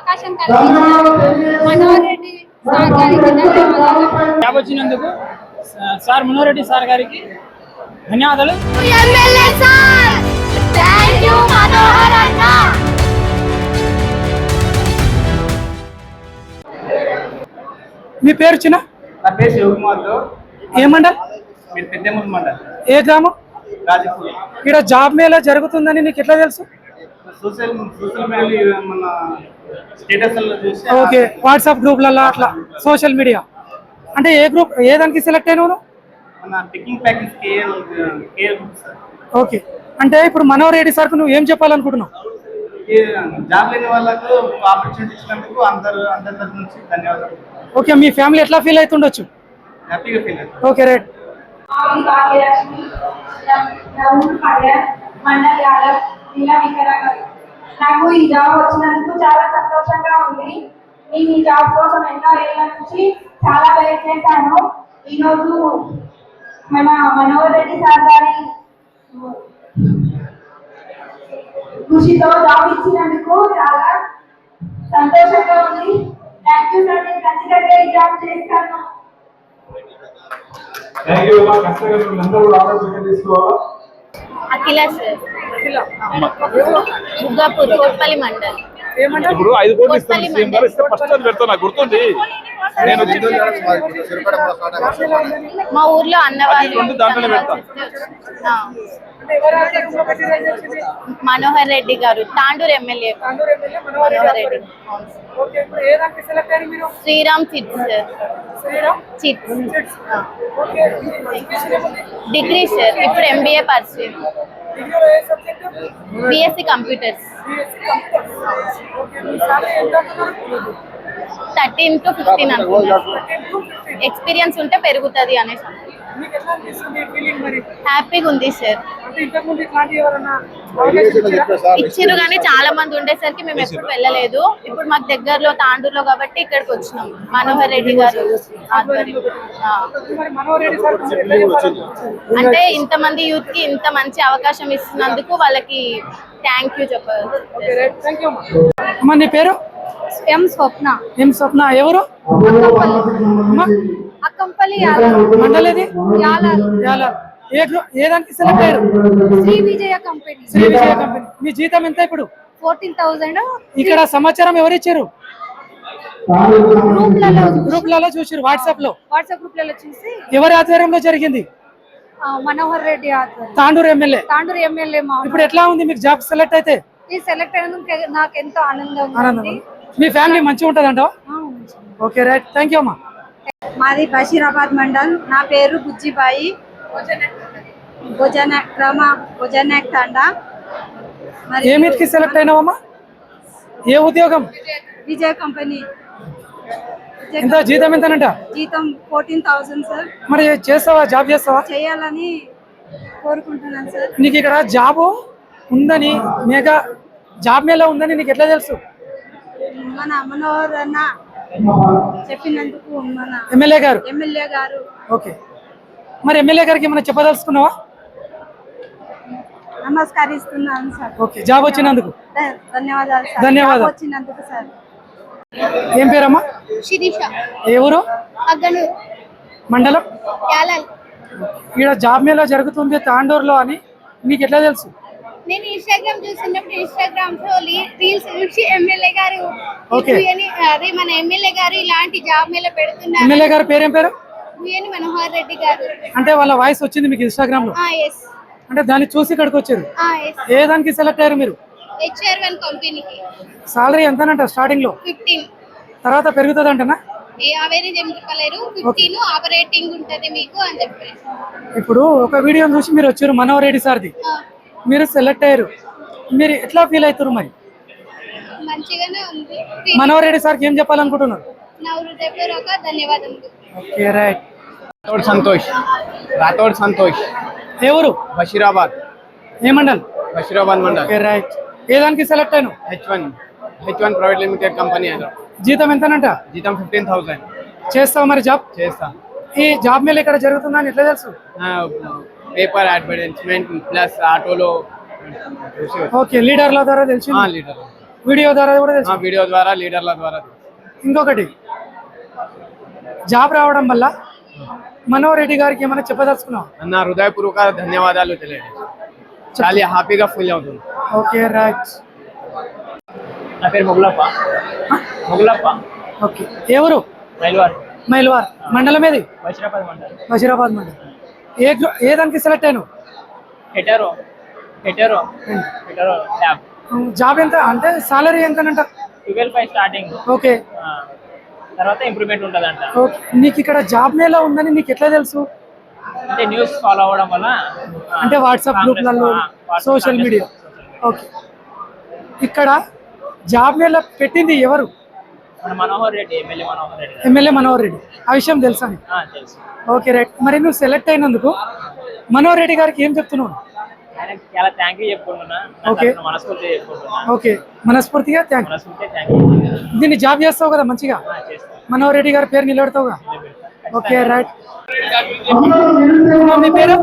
అవకాశం కల్పించిన మనోహర్ రెడ్డి సార్ గారికి ధన్యవాదాలు. జాబ్ వచ్చినందుకు సార్ మనోహర్ రెడ్డి సార్ గారికి ధన్యవాదాలు. ఎమ్మెల్యే సార్ థాంక్యూ మనోహర్ అన్న. మీ పేరు చిన్న? నా పేరు శివకుమార్. ఏ మండల్? మీరు పెద్దమూరు మండల్. ఏ గ్రామం? రాజపూర్. ఇక్కడ జాబ్ మేళా జరుగుతుందని నీకు ఎట్లా తెలుసు? సోషల్ మీడియా మన స్టేటస్లలో చూసి. ఓకే, వాట్సాప్ గ్రూప్లలో అట్లా సోషల్ మీడియా. అంటే ఏ గ్రూప్, ఏ దానికి సెలెక్ట్ అయినావు? మన picking package care group sir. Okay, అంటే ఇప్పుడు మనోహర్ రెడ్డి సార్కు నువ్వు ఏం చెప్పాలనుకుంటున్నావు? జాబ్ లేని వాళ్ళకు ఆపర్చునిటీ ఇచ్చినందుకు అందరి తరఫు నుంచి ధన్యవాదాలు. ఓకే, మీ ఫ్యామిలీ ఎట్లా ఫీల్ అవుతుండొచ్చు? హ్యాపీగా ఫీల్ అవుతుంది. Okay, right. మండల్ యాదవ్ జిల్లా వికారాబాద్. నాకు ఈ జాబ్ వచ్చినందుకు చాలా సంతోషంగా ఉంది. నేను ఈ జాబ్ కోసం ఎన్నో ఏళ్ల నుంచి చాలా వెయిట్ చేశాను. ఈరోజు మన మనోహర్ రెడ్డి సార్ గారి కృషితో జాబ్ ఇచ్చినందుకు చాలా సంతోషంగా ఉంది. థాంక్యూ సార్, నేను ఖచ్చితంగా ఈ జాబ్ చేస్తాను. అఖిల సార్, దుర్గాపూర్ కోట్పల్లి మండల్. ఇప్పుడు 5 కోట్లు ఇస్తాను సీఎం గారు ఇస్తే ఫస్ట్ అది పెడతా. నాకు గుర్తుంది, నేను మా ఊర్లో అన్నవాళ్ళు దాంట్లోనే పెడతా. మనోహర్ రెడ్డి గారు, Tandur MLA Manohar Reddy. Sriram chits sir. Chits degree sir, ఇప్పుడు MBA pursue, BSc computers. 13 to 15 అనుకుంటున్నాను. ఎక్స్పీరియన్స్ ఉంటే పెరుగుతుంది అనేసి హ్యాపీగా ఉంది సార్. ఇచ్చిరు కానీ చాలా మంది ఉండేసరికి మేము ఎప్పుడు వెళ్ళలేదు. ఇప్పుడు మాకు దగ్గరలో తాండూరులో కాబట్టి ఇక్కడికి వచ్చినాం. మనోహర్ రెడ్డి గారు అంటే ఇంతమంది యూత్ కి ఇంత మంచి అవకాశం ఇస్తున్నందుకు వాళ్ళకి థ్యాంక్ యూ చెప్పాలి. నీ పేరు? ఎం స్వప్న. ఎం స్వప్న. ఎవరు? అక్కంపల్లి మండల్ ఏది? యాలాల్. ఏ దానికి సెలెక్ట్ అయ్యారు? శ్రీ విజయ కంపెనీ. శ్రీ విజయ కంపెనీ. మీ జీతం ఎంత ఇప్పుడు? 14,000. ఇక్కడ సమాచారం ఎవరు ఇచ్చారు? గ్రూప్లలో చూసారు, వాట్సాప్ గ్రూప్లలో చూసి. ఎవరి ఆధ్వర్యంలో జరిగింది? మనోహర్ రెడ్డి ఆధ్వర్యం. తాండూరు ఎమ్మెల్యే. ఇప్పుడు ఎట్లా ఉంది మీకు జాబ్ సెలెక్ట్ అయితే? ఈ సెలెక్ట్ అయినందుకు నాకు ఎంతో ఆనందంగా ఉంది. మీ ఫ్యామిలీ మంచిగా ఉంటుందంట? Okay, right. థ్యాంక్ యూ అమ్మా. మాది బషీరాబాద్ మండల్. నా పేరు బుజ్జిబాయి. భోజనాక్ తండా. ఏమిటికి సెలెక్ట్ అయినావమ్మా? ఏ ఉద్యోగం? విజయ కంపెనీ. ఎంత జీతం? ఎంతనంట జీతం? 14,000 సార్. మరి చేస్తావా? జాబ్ చేస్తావా? చేయాలని కోరుకుంటున్నాను సార్. నీకు ఇక్కడ జాబ్ ఉందని, మేఘా జాబ్ మేళ ఉందని నీకు ఎట్లా తెలుసు? మన మనోహర్ అన్న చెప్పినందుకు మన ఎమ్మెల్యే గారు. ఓకే, మరి ఎమ్మెల్యే గారికి ఏమైనా చెప్పదలుచుకున్నావా? నమస్కరిస్తున్నాను సార్. ఓకే, జాబ్ వచ్చినందుకు ధన్యవాదాలు సార్. ధన్యవాదాలు. వచ్చినందుకు సార్. ఏం పేరమ్మా? శిరీష. ఎవరు? అగ్గనూరు మండలం యాలాల్. ఇక్కడ జాబ్ మేళ జరుగుతుంది తాండూరులో అని మీకు ఎట్లా తెలుసు? నేను ఇన్స్టాగ్రామ్ చూసినప్పుడు ఇన్స్టాగ్రామ్ లో రీల్స్ చూసి ఎమ్మెల్యే గారు అదే మన ఎమ్మెల్యే గారు ఇలాంటి జాబ్ మేళ పెడుతున్నారు. ఎమ్మెల్యే గారు పేరేం పేరు? మనోహర్ రెడ్డి గారు. అంటే వాళ్ళ వాయిస్ వచ్చింది మీకు ఇన్స్టాగ్రామ్ లో? అంటే దాన్ని చూసి ఇక్కడికి వచ్చారు. ఏ దానికి సెలెక్ట్ అయ్యారు మీరు? HR1 కంపెనీకి. సాలరీ ఎంతనంట స్టార్టింగ్ లో? 15. తర్వాత పెరుగుతుంది అంటనా? యావరేజ్ ఏం చెప్పలేరు, 15 ఆపరేటింగ్ ఉంటది మీకు అని చెప్పారు. ఇప్పుడు ఒక వీడియో చూసి మీరు వచ్చారు మనోహర్ రెడ్డి సార్ది, మీరు సెలెక్ట్ అయ్యారు, మీరు ఎట్లా ఫీల్ అవుతారు? మరి మంచిగానే ఉంది. మనోహర్ రెడ్డి సార్కి ఏం చెప్పాలనుకుంటున్నారు? నా హృదయపూర్వక ధన్యవాదాలు. Okay, right. రాథోడ్ సంతోష్. ఎవరు? బషీరాబాద్. ఏ మండల్? బషీరాబాద్ మండల్. Okay, right. ఏ దానికి సెలెక్ట్ అయినా? H1 private limited company. జీతం ఎంతనంట? జీతం 15,000. చేస్తావా మరి జాబ్? చేస్తా. ఈ జాబ్ మేళ ఇక్కడ జరుగుతుందని ఎట్లా తెలుసు? పేపర్ అడ్వర్టైజ్మెంట్ ప్లస్ ఆటోలో. ఓకే, లీడర్ల ద్వారా తెలిసి. లీడర్. వీడియో ద్వారా కూడా తెలుసు. వీడియో ద్వారా లీడర్ల ద్వారా. ఇంకొకటి, జాబ్ రావడం వల్ల మనోహర్ రెడ్డి గారికి ఏమైనా చెప్పదలుచుకున్నావు? నా హృదయపూర్వక ధన్యవాదాలు తెలియదు. చాలా హ్యాపీగా ఫీల్ అవుతుంది. Okay right. నా పేరు మొగులప్ప. ఓకే, ఎవరు? మైల్వార్ మండలం ఏది? బషీరాబాద్ మండలం. బషీరాబాద్ మండలం. ఏ దానికి సెలెక్ట్ అయ్యాను? Hetero lab. జాబ్ ఎంత అంటే సాలరీ ఎంతనంట? 12,500 స్టార్టింగ్. ఓకే, తర్వాత ఇంప్రూవ్మెంట్ ఉంటుందంట. ఓకే. నీకు ఇక్కడ జాబ్ మేళా ఉందని నీకు ఎట్లా తెలుసు? అంటే న్యూస్ ఫాలో అవ్వడం వల్ల, అంటే వాట్సాప్ గ్రూప్లలో, సోషల్ మీడియా. ఓకే, ఇక్కడ జాబ్ మేళా పెట్టింది ఎవరు? మన మనోహర్ రెడ్డి, ఎమ్మెల్యే మనోహర్ రెడ్డి. ఆ విషయం తెలుసా నీకు? తెలుసు. Okay right. మరి నువ్వు సెలెక్ట్ అయినందుకు మనోహర్ రెడ్డి గారికి ఏం చెప్తున్నావు? ఆయనకి చాలా థ్యాంక్ యూ చెప్పుకుంటున్నా. ఓకే. మనస్ఫూర్తిగా చెప్పుకుంటున్నా. ఓకే, మనస్ఫూర్తిగా థ్యాంక్ యూ. దీన్ని జాబ్ చేస్తావు కదా మంచిగా, మనోహర్ రెడ్డి గారి పేరు నిలబెడతావుగా. Okay right. మీ పేరు?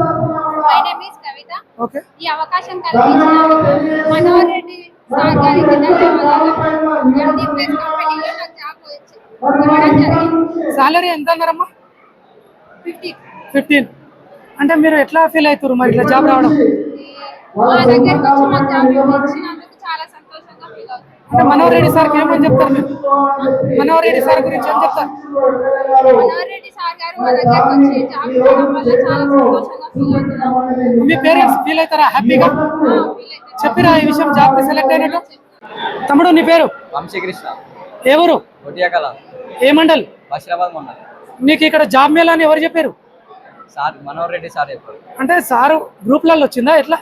My name is Kavitha. Okay, ఈ అవకాశం కలిగించిన మనోహర్ రెడ్డి సార్ గారికి ధన్యవాదాలు. ఎండి ప్రెస్ కంపెనీలో నాకు జాబ్ వచ్చి ఇవ్వడం జరిగింది. సాలరీ ఎంత అన్నారమ్మా? 15. అంటే మీరు ఎట్లా ఫీల్ అవుతారు మరి ఇట్లా జాబ్ రావడం? మా దగ్గరకు వచ్చి మాకు జాబ్ ఇచ్చినందుకు చాలా సంతోషంగా ఫీల్ అవుతుంది. అంటే మనోహర్ రెడ్డి సార్కి ఏమని చెప్తారు మీరు? మనోహర్ రెడ్డి సార్ గురించి ఏం చెప్తారు? మనోహర్ రెడ్డి సార్ గారు మా దగ్గరకు వచ్చి జాబ్ ఇవ్వడం వల్ల చాలా సంతోషంగా ఫీల్ అవుతున్నాం. మీ పేరెంట్స్ ఫీల్ అవుతారా హ్యాపీగా? చెప్పిరా ఈ విషయం, జాబ్ సెలెక్ట్ అయినట్టు? తమ్ముడు నీ పేరు? వంశీకృష్ణ. ఏ ఊరు? ఒటియాకల. ఏ మండల్? బషీరాబాద్ మండలం. నీకు ఇక్కడ జాబ్ మేళా అని ఎవరు చెప్పారు? సార్ మనోహర్ రెడ్డి సార్ చెప్పారు. అంటే సారు గ్రూప్లలో వచ్చిందా ఎట్లా?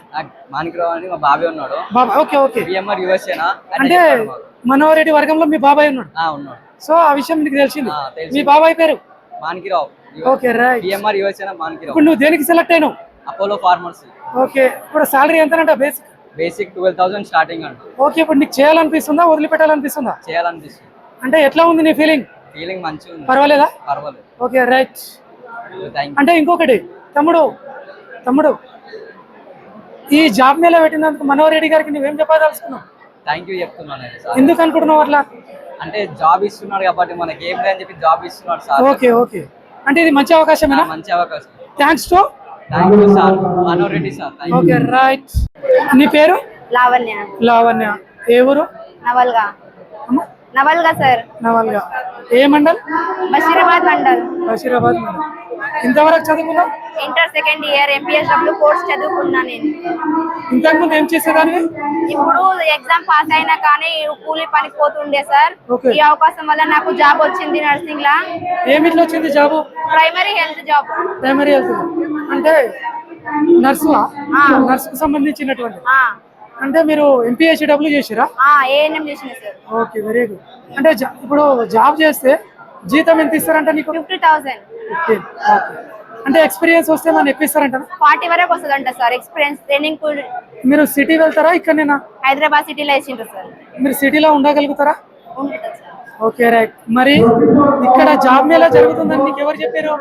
మాణిక్రావు అని మా బాబాయ్ ఉన్నాడు. బాబా, ఓకే ఓకే. పిఎంఆర్ యుఎస్ఏనా అంటే మనోహర్ రెడ్డి వర్గంలో మీ బాబాయ్ ఉన్నాడు. ఉన్నాడు. సో ఆ విషయం నీకు తెలిసింది. తెలిసింది. మీ బాబాయ్ పేరు? మాణిక్రావు. Okay right. పిఎంఆర్ యుఎస్ఏనా మాణిక్రావు. ఇప్పుడు నువ్వు దేనికి సెలెక్ట్ అయినావు? Apollo farmers. ఓకే, ఇప్పుడు సాలరీ ఎంతనంట? బేసిక్ 12,000 స్టార్టింగ్ అంట. ఓకే, ఇప్పుడు నీకు చేయాలనిపిస్తుందా వదిలిపెట్టాలనిపిస్తుందా? చేయాలనిపిస్తుంది. అంటే ఎట్లా ఉంది నీ ఫీలింగ్? ఫీలింగ్ మంచిగా ఉంది. పర్వాలేదా? పర్వాలేదు. Okay right. Thank you. అంటే ఇంకొకటి, తమ్ముడు ఈ జాబ్ మేళ పెట్టినందుకు మనోహర్ రెడ్డి గారికి నువ్వేం చెప్పదలుచుకున్నావు? థ్యాంక్ యూ చెప్తున్నాను సార్. ఎందుకు అనుకుంటున్నావు అట్లా? అంటే జాబ్ ఇస్తున్నాడు కాబట్టి మనకి ఏం లేదని చెప్పి జాబ్ ఇస్తున్నాడు సార్. ఓకే ఓకే, అంటే ఇది మంచి అవకాశమేనా? మంచి అవకాశం. Thanks to thank you sir Manohar Reddy sir. Okay right. నీ పేరు? లావణ్య. లావణ్య. ఏ ఊరు? నవల్గా. నవల్గా సార్. నవల్గా. ఏ మండల్? బషీరాబాద్ మండల్. బషీరాబాద్ మండల్. ఇంతవరకు చదువుకున్నావు? Inter second year MPSW course చదువుకున్నా నేను. ఇంతకుముందు ఏం చేసేదాన్ని? ఇప్పుడు ఎగ్జామ్ పాస్ అయినా కానీ కూలీ పనికి పోతుండే సార్. Okay. ఈ అవకాశం వల్ల నాకు జాబ్ వచ్చింది నర్సింగ్ లా. ఏమిట్లో వచ్చింది job? Primary health job. Primary health అంటే నర్సు? నర్సుకు సంబంధించినటువంటి. అంటే మీరు ఎంపీహెచ్డబ్ల్యూ చేసిరా? ఏఎన్ఎం చేసిన సార్. Okay very good. అంటే ఇప్పుడు జాబ్ చేస్తే జీతం ఎంత ఇస్తారంట నీకు? 50,000. 15. ఓకే. అంటే ఎక్స్పీరియన్స్ వస్తే మనం ఎప్పిస్తారంట? 40 వరకు వస్తుందంట సార్. ఎక్స్పీరియన్స్ ట్రైనింగ్ మీరు సిటీ వెళ్తారా ఇక్కడనేనా? హైదరాబాద్ సిటీలో వేసిండ్రు సార్. మీరు సిటీలో ఉండగలుగుతారా? ఉంటుంది సార్. Okay right. మరి ఇక్కడ జాబ్ మేళా జరుగుతుందని నీకు ఎవరు చెప్పారు?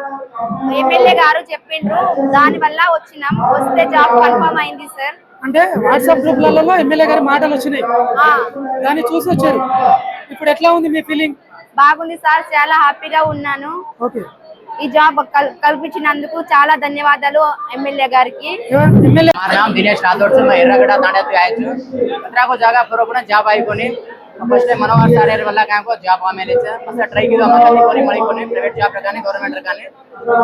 ఎమ్మెల్యే గారు చెప్పిండ్రు, దాని వల్ల వచ్చినాం. వస్తే జాబ్ కన్ఫర్మ్ అయింది సార్. అంటే వాట్సాప్ గ్రూప్లలో ఎమ్మెల్యే గారి మాటలు వచ్చినాయి, దాన్ని చూసి వచ్చారు. ఇప్పుడు ఎట్లా ఉంది మీ ఫీలింగ్? బాగుంది సార్, చాలా హ్యాపీగా ఉన్నాను. ఓకే, ఈ జాబ్ కల్పించినందుకు చాలా ధన్యవాదాలు ఎమ్మెల్యే గారికి. ఎమ్మెల్యే नाम दिनेश राठौड़ से मैं एर्रागड्डा तांडे पे आए छु 15 को जगह पूरा जॉब आई कोनी फर्स्ट टाइम मनोहर सारे वाला काम को जॉब आमेले छ फर्स्ट ट्राई किदो मतलब कोनी मळी कोनी प्राइवेट जॉब रकाने गवर्नमेंट रकाने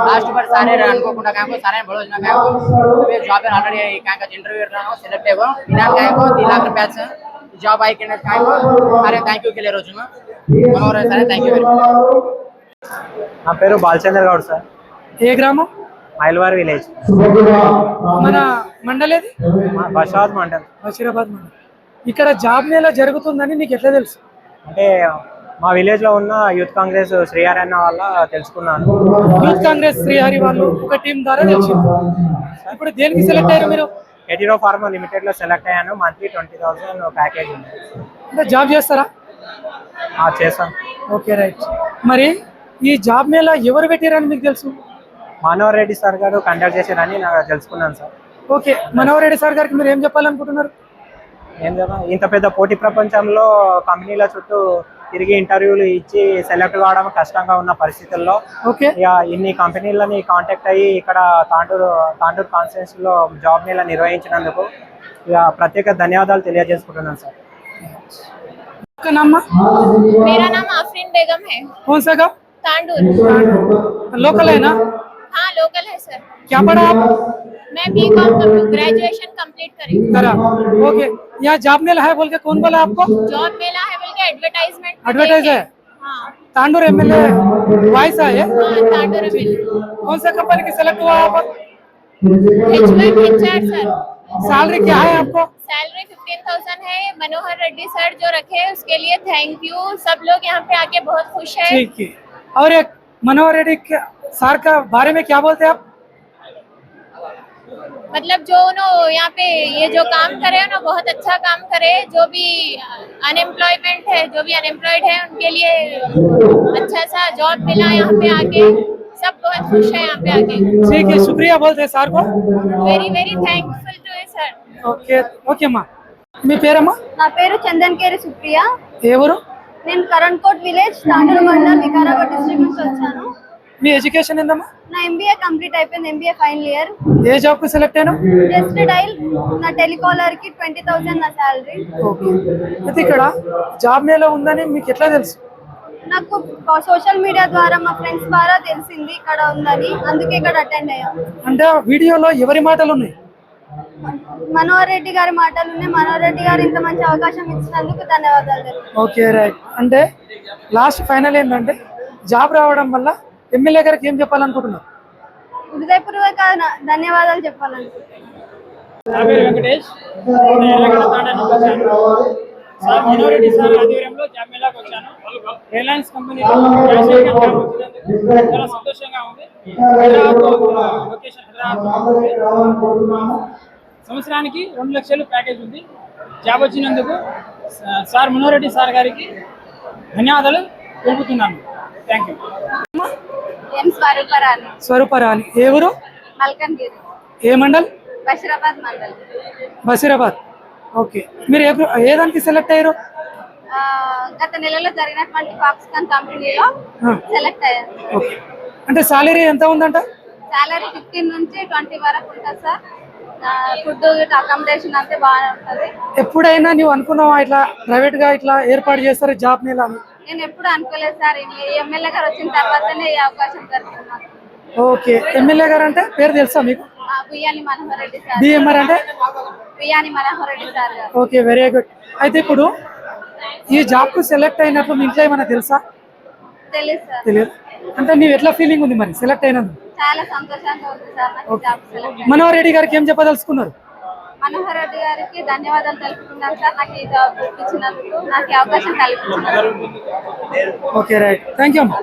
लास्ट पर सारे అనుకోకుండా काम को सारे बड़ो जना काम को वे जॉब ऑलरेडी काम का इंटरव्यू रहा सिलेक्ट है वो इनाम काम को 3 लाख रुपया से जॉब आई के काम को सारे थैंक यू के लिए रोज में मनोहर सारे थैंक यू वेरी मच. నా పేరు బాలచంద్ర గౌడ్ సార్. ఏ గ్రామం? మైల్వార్ విలేజ్. మన మండలేది? బషీరాబాద్ మండల్. బషీరాబాద్ మండల్. ఇక్కడ జాబ్ మేళా జరుగుతుందని నీకు ఎట్లా తెలుసు? అంటే మా విలేజ్ లో ఉన్న యూత్ కాంగ్రెస్ శ్రీహరి అన్న వల్ల తెలుసుకున్నాను. యూత్ కాంగ్రెస్ శ్రీహరి వాళ్ళు ఒక టీం ద్వారా తెలిసింది. ఇప్పుడు దేనికి సెలెక్ట్ అయ్యారు మీరు? హెటిరో ఫార్మా లిమిటెడ్ లో సెలెక్ట్ అయ్యాను. మంత్లీ 20,000 ప్యాకేజ్ ఉంది. అంటే జాబ్ చేస్తారా? చేస్తాను. Okay right. మరి ఈ జాబ్ మేళా ఎవరు పెట్టారని మీకు తెలుసు? మనోహర్ రెడ్డి సార్ గారు కండక్ట్ చేశారని నాకు తెలుసుకున్నాను sir. Okay, Manohar Reddy sir గారికి మీరు ఏం చెప్పాలనుకుంటున్నారు? ఏంటన్నా ఇంత పెద్ద పోటీ ప్రపంచంలో కంపెనీల చుట్టూ తిరిగి ఇంటర్వ్యూలు ఇచ్చి సెలెక్ట్ కావడం కష్టంగా ఉన్న పరిస్థితుల్లో ఓకే ఇక ఇన్ని కంపెనీలని కాంటాక్ట్ అయ్యి ఇక్కడ తాండూరు కాన్ఫరెన్స్ లో జాబ్ మేళా నిర్వహించినందుకు ఇక ప్రత్యేక ధన్యవాదాలు తెలియజేసుకుంటున్నాను సార్. आपका नाम माँ? मेरा नाम आफरीन बेगम है, कौन सा गाँव? तांडूर। लोकल है ना? हाँ लोकल है सर। क्या पढ़ा आप? मैं बीकॉम ग्रेजुएशन कंप्लीट करी। करा ओके। यहाँ जॉब मेला है बोल के कौन बोला आपको? जॉब मेला है बोल के एडवर्टाइजमेंट एडवर्टाइज है? हाँ तांडूर एमएलए वॉइस है? हाँ तांडूर में कौन सा कंपनी की सेलेक्ट हुआ आप? HR sir. सैलरी क्या है आपको? सैलरी 15,000 है। मनोहर रेड्डी सर जो रखे उसके लिए थैंक यू। सब लोग यहाँ पे आके बहुत खुश है। ठीक है। और एक मनोहर रेड्डी सर का बारे में क्या बोलते हैं आप? मतलब जो उन्होंने यहाँ पे ये जो काम करे ना बहुत अच्छा काम करे। जो भी अनएम्प्लॉयमेंट है, जो भी अनएम्प्लॉयड है उनके लिए अच्छा सा जॉब मिला। यहाँ पे आके सब बहुत खुश है यहाँ पे आके। ठीक है शुक्रिया बोलते हैं सर को. Very very thankful to you sir. Okay okay అమ్మా. మీ పేరమ్మా? నా పేరు చందన్కేరి సుప్రియ. ఏ ఊరు? నేను కరణ్కోట్ విలేజ్ తాండూరు మండల్ వికారాబాద్ డిస్ట్రిక్ట్ నుంచి వచ్చాను. మీ ఎడ్యుకేషన్ ఏందమ్మా? నా ఎంబీఏ కంప్లీట్ అయిపోయింది. MBA final year. ఏ జాబ్ కు సెలెక్ట్ అయినా? జస్ట్ డైల్ నా టెలికాలర్ కి 20,000 నా సాలరీ. ఓకే. అయితే ఇక్కడ జాబ్ మేళా ఉందని మీకు ఎట్లా తెలుసు? నాకు సోషల్ మీడియా ద్వారా మా ఫ్రెండ్స్ ద్వారా తెలిసింది ఇక్కడ ఉందని. అందుకే ఇక్కడ అటెండ్ అయ్యాను. అంటే వీడియోలో ఎవరి మాటలు ఉన్నాయి? మనోహర్ రెడ్డి గారి మాటలు ఉన్నాయి. మనోహర్ రెడ్డి గారు ఇంత మంచి అవకాశం ఇచ్చినందుకు ధన్యవాదాలు. Okay right. అంటే లాస్ట్ ఫైనల్ ఏంటంటే జాబ్ రావడం వల్ల ఎమ్మెల్యే గారికి ఏం చెప్పాలనుకుంటున్నారు? హృదయపూర్వక ధన్యవాదాలు చెప్పాలనుకుంటున్నాను. నా పేరు వెంకటేష్. నేను ఎర్రగడ్డ తాండా నుంచి వచ్చాను. సార్ మనోహర్ రెడ్డి సార్ ఆధ్వర్యంలో జాబ్ మేళాకు వచ్చాను. రిలయన్స్ కంపెనీలో క్యాషియర్గా జాబ్ వచ్చినందుకు చాలా సంతోషంగా ఉంది. సంవత్సరానికి 2 లక్షలు ప్యాకేజ్ ఉంది. జాబ్ వచ్చినందుకు సార్ మనోహర్ రెడ్డి సార్ గారికి ధన్యవాదాలు తెలుపుతున్నాను. Thank you. M Swaruparani. Swaruparani. ఏ ఊరు? మల్కన్గిరి. ఏ మండల్? బషీరాబాద్ మండల్. బషీరాబాద్. ఓకే. మీరు ఏ దానికి సెలెక్ట్ అయ్యారు? గత నెలలో జరిగినటువంటి ఫాక్స్కాన్ కంపెనీలో సెలెక్ట్ అయ్యాను. ఓకే. అంటే సాలరీ ఎంత ఉందంట? సాలరీ 15 నుంచి 20 వరకు ఉంటుంది సార్. ఫుడ్ అకామిడేషన్ అంతే బాగానే ఉంటుంది. ఎప్పుడైనా నువ్వు అనుకున్నావా ఇట్లా ప్రైవేట్ గా ఇట్లా ఏర్పాటు చేస్తారు జాబ్ మేళా అని? నేను ఎప్పుడు అనుకోలేదు సార్. ఎమ్మెల్యే గారు వచ్చిన తర్వాతనే ఈ అవకాశం దొరికింది నాకు. ఓకే. ఎమ్మెల్యే గారు అంటే పేరు తెలుసా మీకు? బియ్యాని మనోహర్ రెడ్డి సార్. డిఎంఆర్ అంటే? బియ్యాని మనోహర్ రెడ్డి సార్ గారు. Okay very good. అయితే ఇప్పుడు ఈ జాబ్ కు సెలెక్ట్ అయినట్లు మీ ఇంట్లో ఏమైనా తెలుసా? తెలుసు సార్. తెలియదు. అంటే నీవు ఎట్లా ఫీలింగ్ ఉంది మరి సెలెక్ట్ అయినందుకు? చాలా సంతోషంగా ఉంది సార్ నాకు జాబ్ సెలెక్ట్. మనోహర్ రెడ్డి గారికి ఏం చెప్పదలుచుకున్నారు? మనోహర్ రెడ్డి గారికి ధన్యవాదాలు తెలుపుతున్నాను సార్. నాకు ఈ జాబ్ ఇచ్చినందుకు, నాకు ఈ అవకాశం కల్పించినందుకు. Okay right. థ్యాంక్ యూ అమ్మా.